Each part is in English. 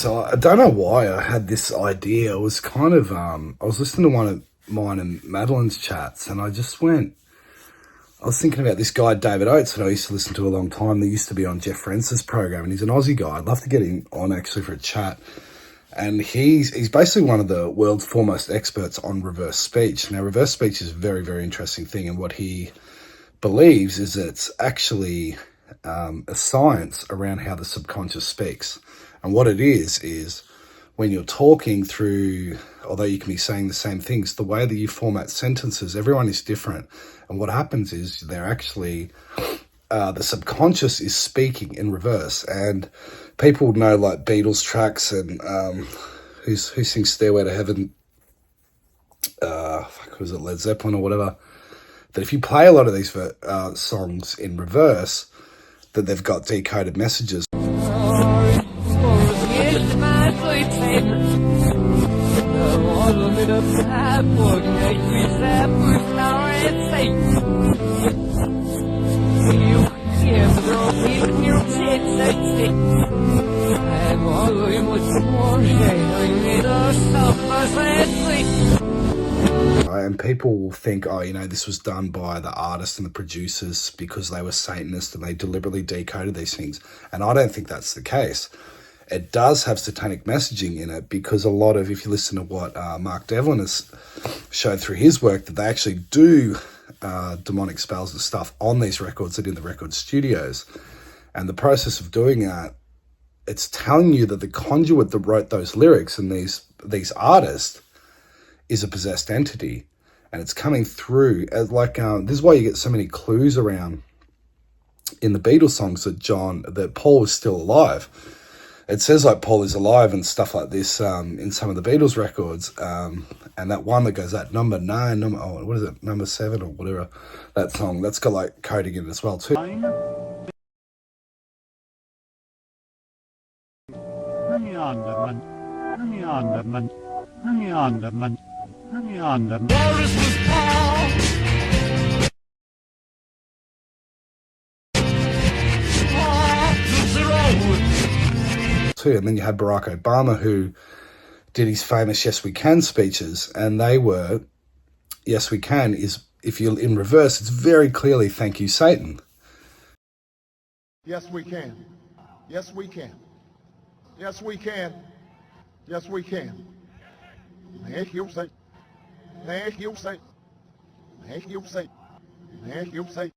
So I don't know why I had this idea. It was kind of I was listening to one of mine and Madeline's chats, and I was thinking about this guy David Oates that I used to listen to a long time. That used to be on Jeff Francis' program, and he's an Aussie guy. I'd love to get him on actually for a chat. And he's basically one of the world's foremost experts on reverse speech. Now, reverse speech is a very, very interesting thing, and what he believes is that it's actually a science around how the subconscious speaks. And what it is when you're talking through, although you can be saying the same things, the way that you format sentences, everyone is different. And what happens is they're actually, the subconscious is speaking in reverse. And people know like Beatles tracks and who sings Stairway to Heaven, was it Led Zeppelin or whatever, that if you play a lot of these songs in reverse, that they've got decoded messages. And people will think, oh, this was done by the artists and the producers because they were Satanists and they deliberately decoded these things. And I don't think that's the case. It does have satanic messaging in it because a lot of, if you listen to what Mark Devlin has showed through his work, that they actually do demonic spells and stuff on these records and in the record studios. And the process of doing that, it's telling you that the conduit that wrote those lyrics and these artists is a possessed entity. And it's coming through as this is why you get so many clues around in the Beatles songs that Paul is still alive. It says like Paul is alive and stuff like this in some of the Beatles records. And that one that goes at number 9, number 7 or whatever, that song, that's got like coding in it as well too. And then you had Barack Obama, who did his famous Yes We Can speeches, and they were, Yes We Can is, if you're in reverse, it's very clearly thank you, Satan. Yes, we can. Yes, we can. Yes, we can. Yes, we can. Thank you, Satan. Thank you, Satan. Thank you, Satan. Thank you, Satan.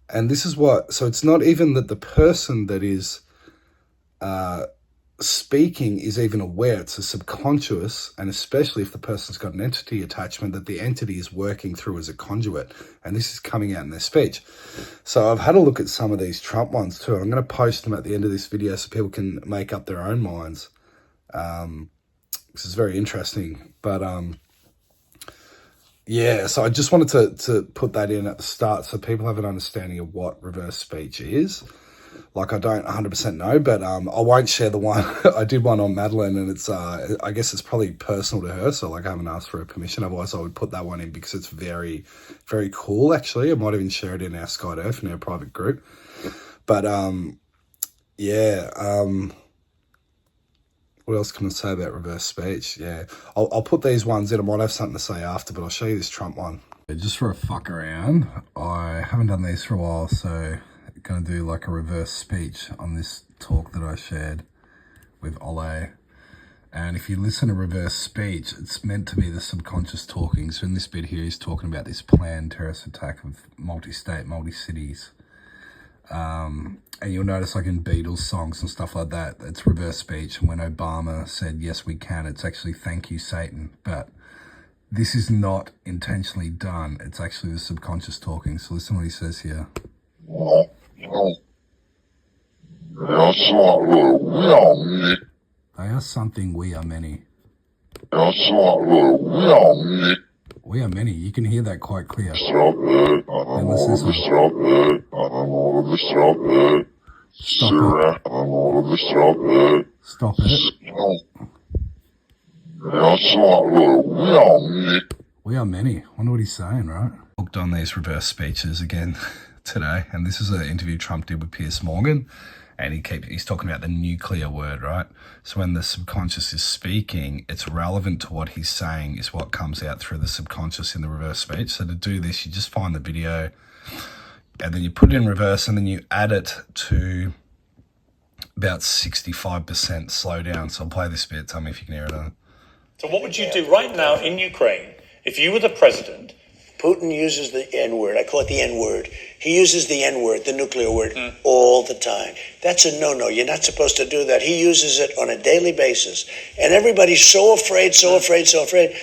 And this is so it's not even that the person that is speaking is even aware. It's a subconscious, and especially if the person's got an entity attachment, that the entity is working through as a conduit, and this is coming out in their speech. So I've had a look at some of these Trump ones too. I'm going to post them at the end of this video so people can make up their own minds. This is very interesting, but yeah, so I just wanted to put that in at the start so people have an understanding of what reverse speech is. Like, I don't 100% know, but I won't share the one. I did one on Madeline, and it's I guess it's probably personal to her, so like I haven't asked for her permission. Otherwise I would put that one in because it's very, very cool actually. I might even share it in our Sky Earth, in our private group. But yeah, what else can I say about reverse speech? Yeah, I'll put these ones in. I might have something to say after, but I'll show you this Trump one. Just for a fuck around, I haven't done these for a while, so going to do like a reverse speech on this talk that I shared with Ole. And if you listen to reverse speech, it's meant to be the subconscious talking. So in this bit here, he's talking about this planned terrorist attack of multi-state, multi-cities. And you'll notice like in Beatles songs and stuff like that, it's reverse speech. And when Obama said, yes, we can, it's actually thank you, Satan. But this is not intentionally done. It's actually the subconscious talking. So listen to what he says here. They are something, we are many. We are many. You can hear that quite clear. And let's listen. Stop it. We are many. I wonder what he's saying, right? Booked on these reverse speeches again today, and this is an interview Trump did with Piers Morgan, and he's talking about the nuclear word, right? So when the subconscious is speaking, it's relevant to what he's saying is what comes out through the subconscious in the reverse speech. So to do this, you just find the video and then you put it in reverse and then you add it to about 65% slowdown. So I'll play this bit. Tell me if you can hear it. So what would you do right now in Ukraine if you were the president? Putin uses the N-word. I call it the N-word. He uses the N-word, the nuclear word, all the time. That's a no-no. You're not supposed to do that. He uses it on a daily basis. And everybody's so afraid, so afraid, so afraid.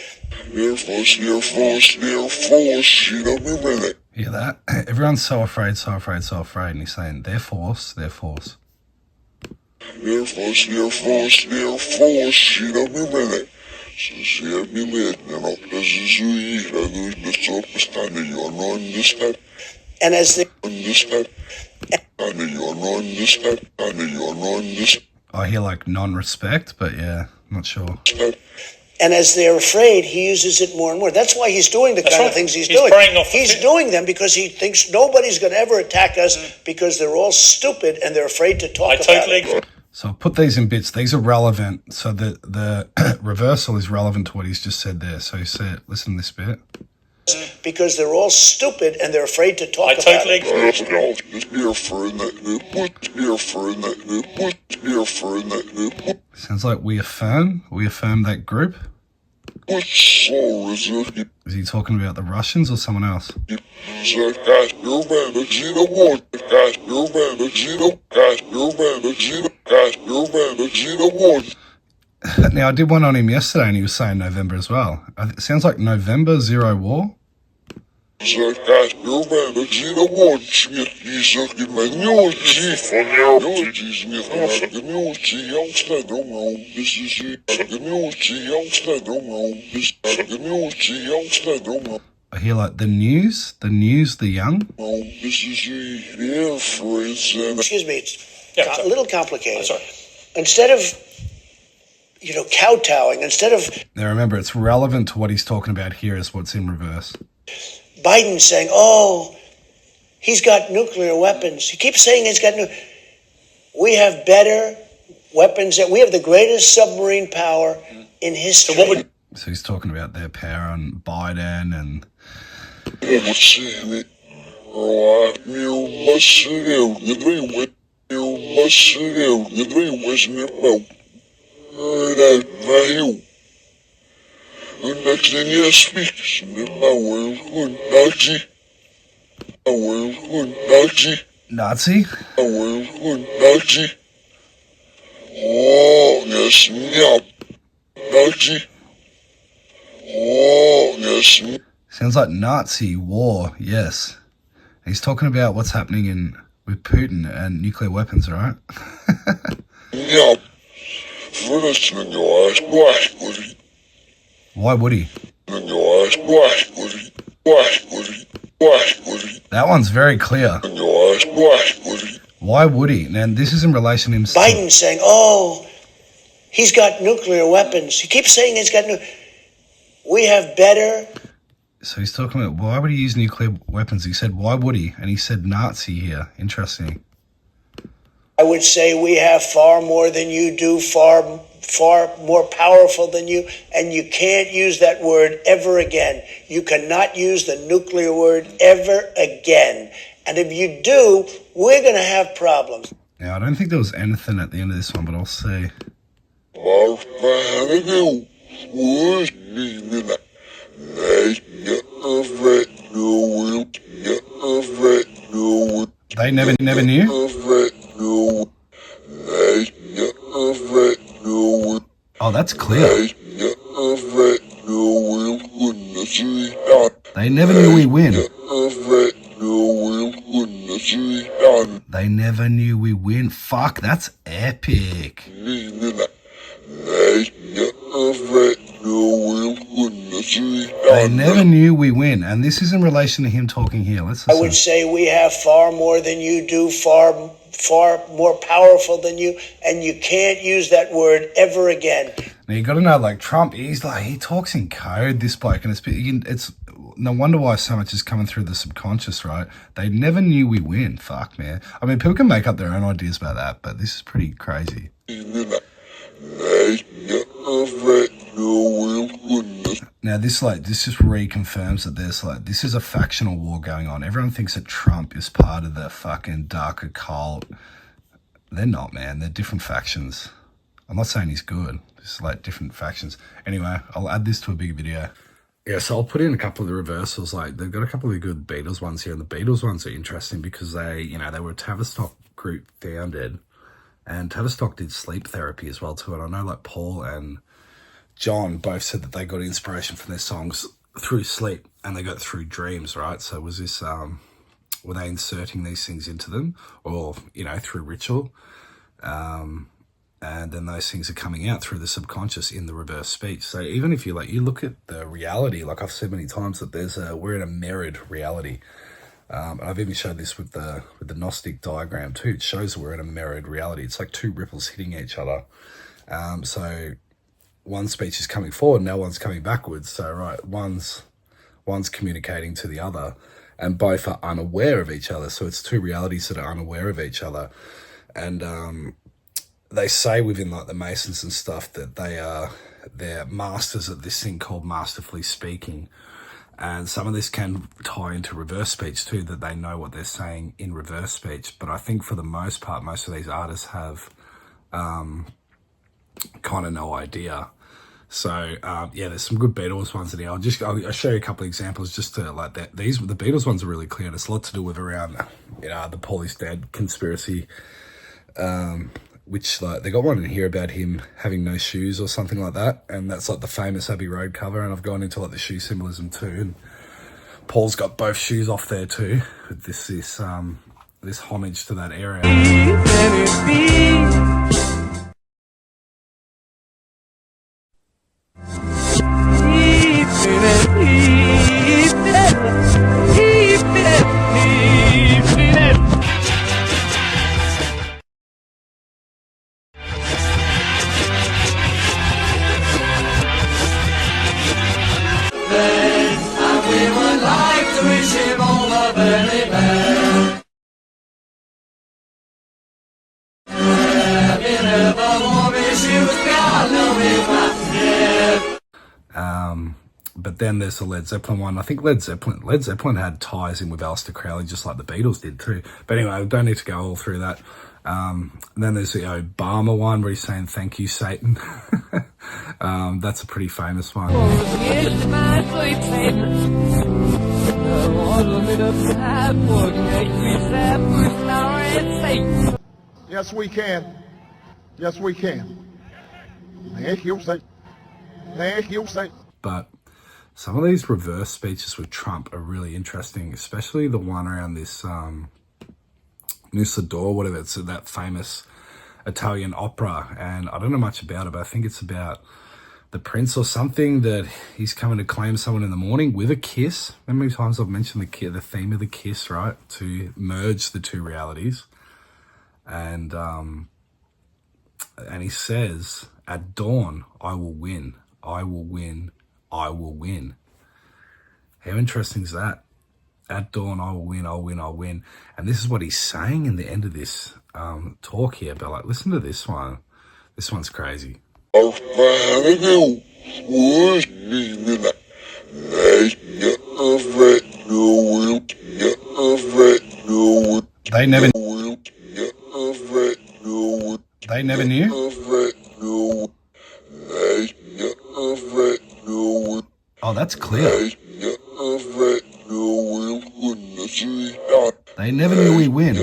Hear that? Everyone's so afraid, so afraid, so afraid. And he's saying, they're force, they're force. And as the I hear like non-respect, but yeah, not sure. and as they're afraid, he uses it more and more. That's why he's doing the kind right. of things he's He's doing. preying off the He's fear. doing them because he thinks nobody's going to ever attack us because they're all stupid and they're afraid to talk I about totally it. agree. So I'll put these in bits. These are relevant. So the reversal is relevant to what he's just said there. So he said, listen to this bit. Because they're all stupid and they're afraid to talk I about totally it. agree. Sounds like we affirm that group. Is he talking about the Russians or someone else? Now, I did one on him yesterday and he was saying November as well. It sounds like November, zero war. I hear like the news, the young. Excuse me, it's Yeah, a sorry. little complicated. Sorry. Instead of, kowtowing, instead of Now remember, it's relevant to what he's talking about here is what's in reverse. Biden saying, oh, he's got nuclear weapons. He keeps saying he's got we have better weapons. We have the greatest submarine power in history. So what would So he's talking about their power and Biden and Nazi. Sounds like Nazi war, yes. He's talking about what's happening with Putin and nuclear weapons, right? Why would he? That one's very clear. Why would he? And this is in relation to him. Biden saying, oh, he's got nuclear weapons. He keeps saying he's got we have better. So he's talking about why would he use nuclear weapons? He said, why would he? And he said Nazi here. Interesting. I would say we have far more than you do, far more powerful than you, and you can't use that word ever again. You cannot use the nuclear word ever again. And if you do, we're going to have problems. Now, I don't think there was anything at the end of this one, but I'll see. They never knew? Oh, that's clear. They never knew we win. They never knew we win. Fuck, that's epic. They never knew we win. And this is in relation to him talking here. Let's I would listen. say we have far more than you do, far more powerful than you, and you can't use that word ever again. Now, you got to know, like, Trump, he talks in code, this bloke, and it's no wonder why so much is coming through the subconscious, right? They never knew we win. Fuck, man. I mean, people can make up their own ideas about that, but this is pretty crazy. Now, this just reconfirms that this is a factional war going on. Everyone thinks that Trump is part of the fucking dark occult. They're not, man. They're different factions. I'm not saying he's good. It's like different factions. Anyway, I'll add this to a big video. Yeah, so I'll put in a couple of the reversals. Like, they've got a couple of good Beatles ones here, and the Beatles ones are interesting because they were a Tavistock group founded, and Tavistock did sleep therapy as well too. And I know like Paul and John both said that they got inspiration from their songs through sleep, and they got it through dreams, right? So was this were they inserting these things into them, or through ritual? And then those things are coming out through the subconscious in the reverse speech. So even if you look at the reality, like I've said many times, that we're in a mirrored reality. I've even showed this with the Gnostic diagram too. It shows we're in a mirrored reality. It's like two ripples hitting each other. So one speech is coming forward, now one's coming backwards. So right, one's communicating to the other, and both are unaware of each other. So it's two realities that are unaware of each other. And they say within like the Masons and stuff that they're masters at this thing called masterfully speaking. And some of this can tie into reverse speech too, that they know what they're saying in reverse speech. But I think for the most part, most of these artists have kind of no idea. So yeah, there's some good Beatles ones in here. I'll show you a couple of examples just to like that. The Beatles ones are really clear. And it's a lot to do with around the Paul is dead conspiracy. Which like they got one in here about him having no shoes or something like that, and that's like the famous Abbey Road cover. And I've gone into like the shoe symbolism too, and Paul's got both shoes off there too, with this homage to that area. But then there's the Led Zeppelin one. I think Led Zeppelin had ties in with Aleister Crowley, just like the Beatles did too. But anyway, I don't need to go all through that. And then there's the Obama one where he's saying, "Thank you, Satan." That's a pretty famous one. Yes, we can. Yes, we can. Thank you, Satan. Thank you, Satan. But some of these reverse speeches with Trump are really interesting, especially the one around this Musador, whatever, it's that famous Italian opera. And I don't know much about it, but I think it's about the prince or something, that he's coming to claim someone in the morning with a kiss. How many times I've mentioned the theme of the kiss, right? To merge the two realities. And he says, "At dawn, I will win. I will win. I will win." How interesting is that? At dawn, I will win, I'll win, I'll win. And this is what he's saying in the end of this talk here. But like, listen to this one. This one's crazy. They never knew? Oh, that's clear. They never knew we win.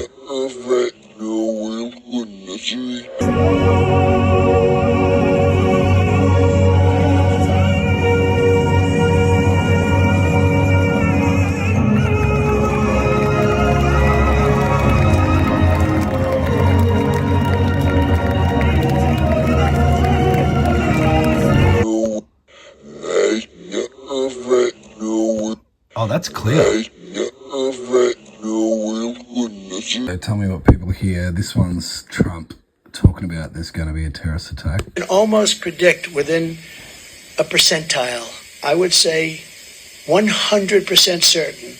Oh, that's clear. So tell me what people hear. This one's Trump talking about there's going to be a terrorist attack. Can almost predict within a percentile, I would say 100% certain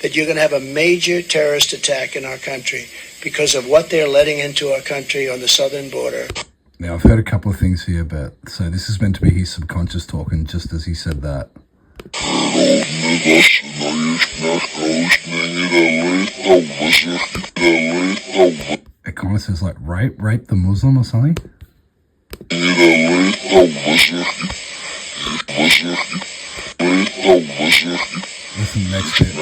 that you're going to have a major terrorist attack in our country because of what they're letting into our country on the southern border. Now, I've heard a couple of things here, but so this is meant to be his subconscious talking just as he said that. It kind of says like rape the Muslim or something. Listen next bit.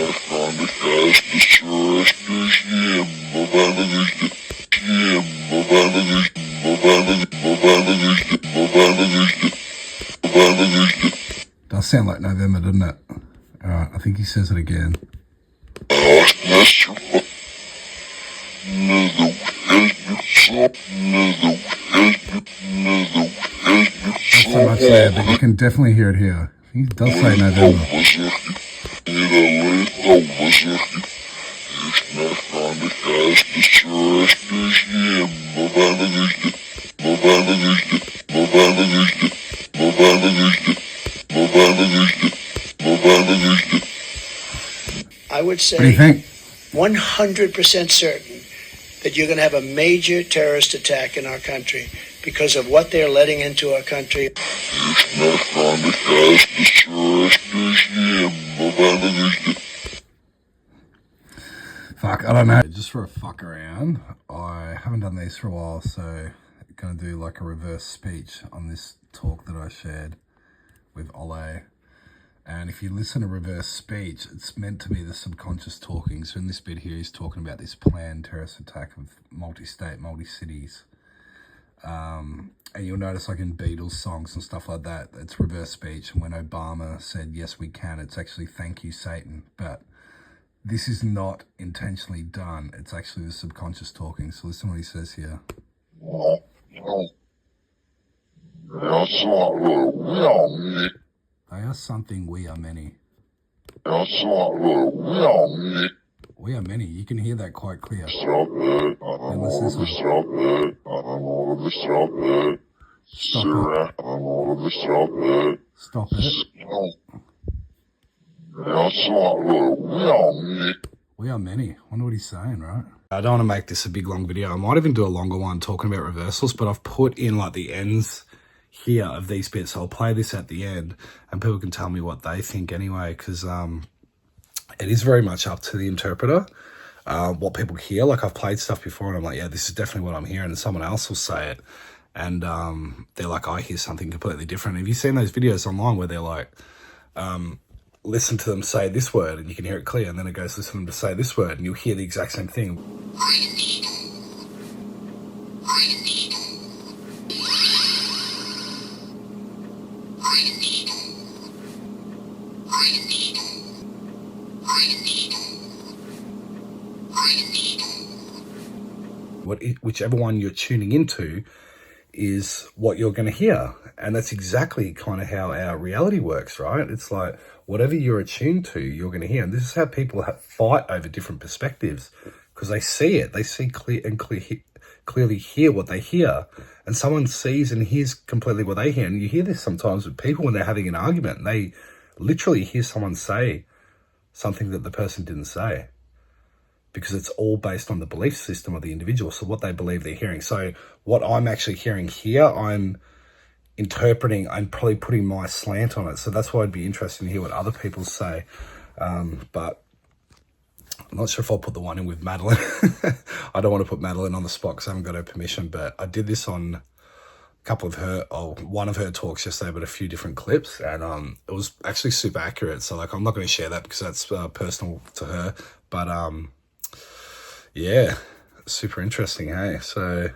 Does sound like November, doesn't it? Alright, I think he says it again. Not so much there, but you can definitely hear it here. He does say November. I would say What do you think? 100% certain that you're going to have a major terrorist attack in our country because of what they're letting into our country. Fuck, I don't know. Just for a fuck around, I haven't done these for a while, so I'm going to do like a reverse speech on this talk that I shared with Ole. And if you listen to reverse speech, it's meant to be the subconscious talking. So in this bit here, he's talking about this planned terrorist attack of multi-state, multi-cities. And you'll notice like in Beatles songs and stuff like that, it's reverse speech. And when Obama said, yes, we can, it's actually thank you, Satan. But this is not intentionally done. It's actually the subconscious talking. So listen to what he says here. They are something, we are many. We are many. You can hear that quite clear. And this is Stop it. Stop it. We are many. Wonder what he's saying, right? I don't want to make this a big long video. I might even do a longer one talking about reversals, but I've put in like the ends here of these bits. So I'll play this at the end and people can tell me what they think anyway, because it is very much up to the interpreter what people hear. Like I've played stuff before and I'm like, yeah, this is definitely what I'm hearing, and someone else will say it and they're like, I hear something completely different. Have you seen those videos online where they're like, listen to them say this word and you can hear it clear, and then it goes listen to them to say this word and you'll hear the exact same thing. Whichever one you're tuning into is what you're going to hear. And that's exactly kind of how our reality works, right? It's like whatever you're attuned to, you're going to hear. And this is how people fight over different perspectives, because they see it. They see clearly hear what they hear. And someone sees and hears completely what they hear. And you hear this sometimes with people when they're having an argument. And they literally hear someone say something that the person didn't say, because it's all based on the belief system of the individual. So what they believe they're hearing. So what I'm actually hearing here, I'm interpreting, I'm probably putting my slant on it. So that's why I'd be interested to hear what other people say. But I'm not sure if I'll put the one in with Madeline. I don't want to put Madeline on the spot because I haven't got her permission, but I did this on a couple of her, one of her talks yesterday, but a few different clips. And it was actually super accurate. So like, I'm not going to share that because that's personal to her. But yeah, super interesting, hey? So,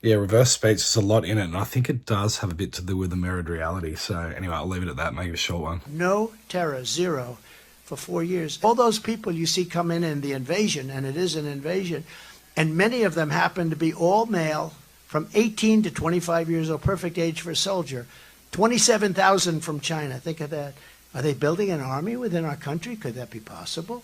yeah, reverse speech, there's a lot in it, and I think it does have a bit to do with the mirrored reality. So, anyway, I'll leave it at that, make it a short one. No terror, zero, for 4 years. All those people you see come in the invasion, and it is an invasion, and many of them happen to be all male, from 18 to 25 years old, perfect age for a soldier. 27,000 from China, think of that. Are they building an army within our country? Could that be possible?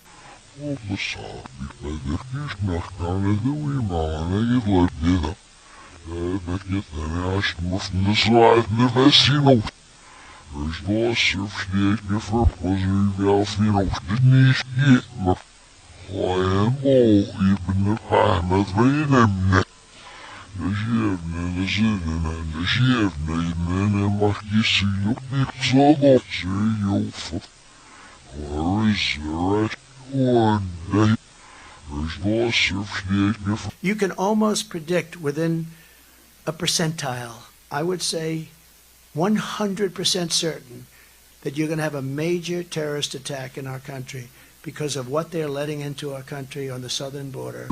You can almost predict within a percentile, I would say 100% certain, that you're going to have a major terrorist attack in our country because of what they're letting into our country on the southern border.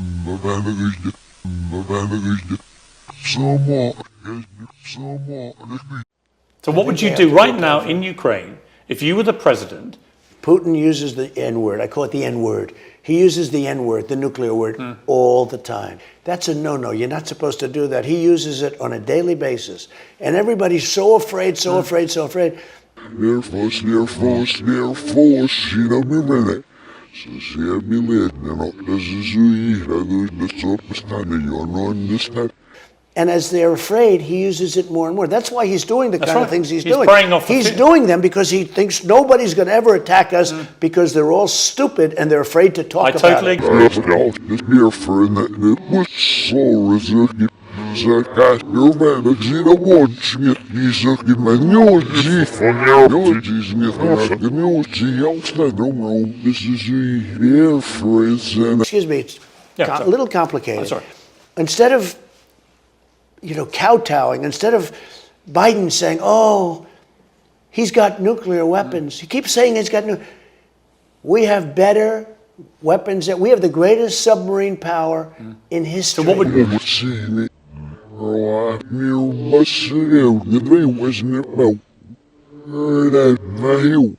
So what would you do right now in Ukraine if you were the president? Putin uses the N-word. I call it the N-word. He uses the N-word, the nuclear word, all the time. That's a no-no. You're not supposed to do that. He uses it on a daily basis. And everybody's so afraid, so afraid, so afraid. Air Force, Air Force, Air Force, you know me really. So see me later, you know, this is you understand? And as they're afraid, he uses it more and more. That's why he's doing the kind of things he's doing. Preying off the He's fear. doing them because he thinks nobody's going to ever attack us because they're all stupid and they're afraid to talk I about totally it. agree. Here for that was so resilient. Заказ первая зина больше языки манёжи фонёжи не фонёжи я устаю this is here for instance. Excuse me, it's Yeah, a sorry. little complicated. Sorry. Instead of, kowtowing, instead of Biden saying, oh, he's got nuclear weapons. He keeps saying he's got we have better weapons. We have the greatest submarine power in history. So what would Мир басрел, не дай возьмем. Это мою.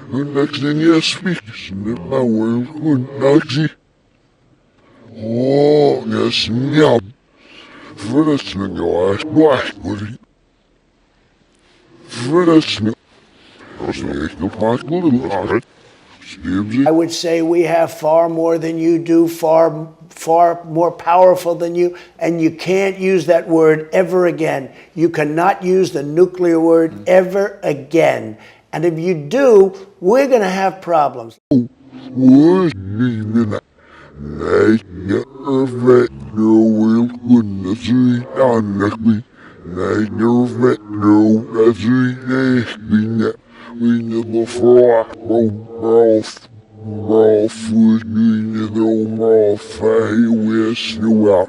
Next thing you speak, the power could not see. Oh, yes, yeah. First thing you ask, why would he? First thing, I was like, the fuck would it I would say we have far more than you do, far more powerful than you, and you can't use that word ever again. You cannot use the nuclear word ever again. And if you do, we're going to have problems. was leaving it. Like your vet, no will couldn't see honestly. Like your vet, no, that's it. We never fought, food, we never fire, we out.